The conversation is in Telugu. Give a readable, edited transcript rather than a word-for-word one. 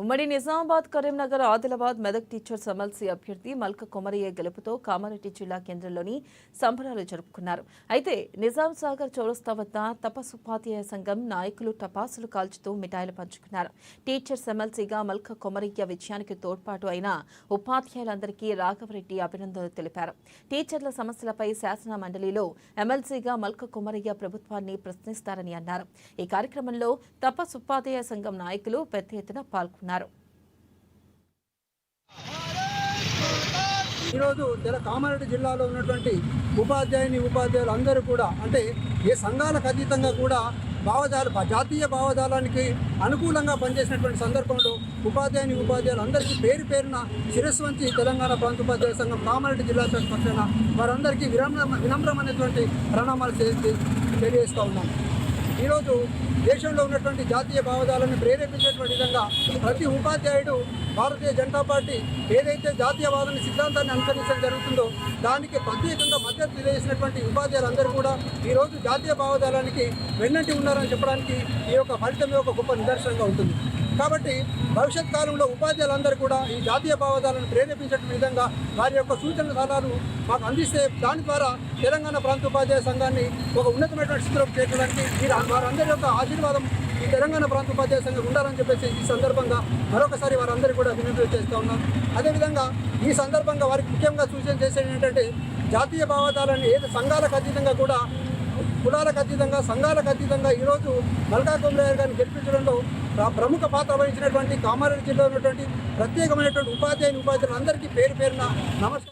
ఉమ్మడి నిజామాబాద్, కరీంనగర్, ఆదిలాబాద్, మెదక్ టీచర్స్ ఎమ్మెల్సీ అభ్యర్థి మల్క కొమరయ్య గెలుపుతో కామారెడ్డి జిల్లా కేంద్రంలోని సంబరాలు జరుపుకున్నారు. అయితే నిజాం సాగర్ చౌరస్తా వద్ద తపస్సుపాధ్యాయ సంఘం నాయకులు టపాసులు కాల్చుతూ మిఠాయిలు పంచుకున్నారు. టీచర్స్ ఎమ్మెల్సీగా మల్క కొమరయ్య విజయానికి తోడ్పాటు అయిన ఉపాధ్యాయులందరికీ రాఘవరెడ్డి అభినందనలు తెలిపారు. టీచర్ల సమస్యలపై శాసన మండలిలో ఎమ్మెల్సీగా మల్క కొమరయ్య ప్రభుత్వాన్ని ప్రశ్నిస్తారని అన్నారు. ఈ కార్యక్రమంలో తపస్సుపాధ్యాయ సంఘం నాయకులు పెద్ద ఎత్తున పాల్గొన్నారు. ఈరోజు కామారెడ్డి జిల్లాలో ఉన్నటువంటి ఉపాధ్యాయులు అందరూ కూడా అంటే ఏ సంఘాలకు అతీతంగా కూడా జాతీయ భావజాలానికి అనుకూలంగా పనిచేసినటువంటి సందర్భంలో ఉపాధ్యాయులు అందరికీ పేరు పేరున శిరస్సు వంచి తెలంగాణ ప్రాంత ఉపాధ్యాయ సంఘం కామారెడ్డి జిల్లా పక్షాన వారందరికీ వినమ్రమైనటువంటి ప్రణామాలు తెలియజేస్తూ ఉన్నాం. ఈరోజు దేశంలో ఉన్నటువంటి జాతీయ భావజాలను ప్రేరేపించేటువంటి విధంగా ప్రతి ఉపాధ్యాయుడు భారతీయ జనతా పార్టీ ఏదైతే జాతీయవాదాన్ని సిద్ధాంతాన్ని అనుసరించడం జరుగుతుందో దానికి ప్రత్యేకంగా మద్దతు తెలియజేసినటువంటి ఉపాధ్యాయులందరూ కూడా ఈరోజు జాతీయ భావజాలానికి వెన్నంటి ఉన్నారని చెప్పడానికి ఈ యొక్క ఫలితం యొక్క గొప్ప నిదర్శనంగా ఉంటుంది. కాబట్టి భవిష్యత్ కాలంలో ఉపాధ్యాయులందరూ కూడా ఈ జాతీయ భావజాలను ప్రేరేపించే విధంగా వారి యొక్క సూచన సలహాలు మాకు అందిస్తే దాని ద్వారా తెలంగాణ ప్రాంత ఉపాధ్యాయ సంఘాన్ని ఒక ఉన్నతమైనటువంటి స్థితిలోకి చేర్చడానికి వారందరి యొక్క ఆశీర్వాదం ఈ తెలంగాణ ప్రాంత ఉపాధ్యాయ సంఘం ఉండాలని చెప్పేసి ఈ సందర్భంగా మరొకసారి వారందరూ కూడా విజ్ఞప్తి చేస్తూ ఉన్నాం. అదేవిధంగా ఈ సందర్భంగా వారికి ముఖ్యంగా సూచన చేసేది ఏంటంటే జాతీయ భావజాలాన్ని ఏది సంఘాలకు అతీతంగా కూడా కులాలకు అతీతంగా సంఘాలకు అతీతంగా ఈరోజు మల్కా కొమరయ్య గారిని గెలిపించడంలో ప్రముఖ పాత్ర వహించినటువంటి కామారెడ్డి జిల్లాలో ఉన్నటువంటి ప్రత్యేకమైనటువంటి ఉపాధ్యాయులందరికీ పేరు పేరున నమస్కారం.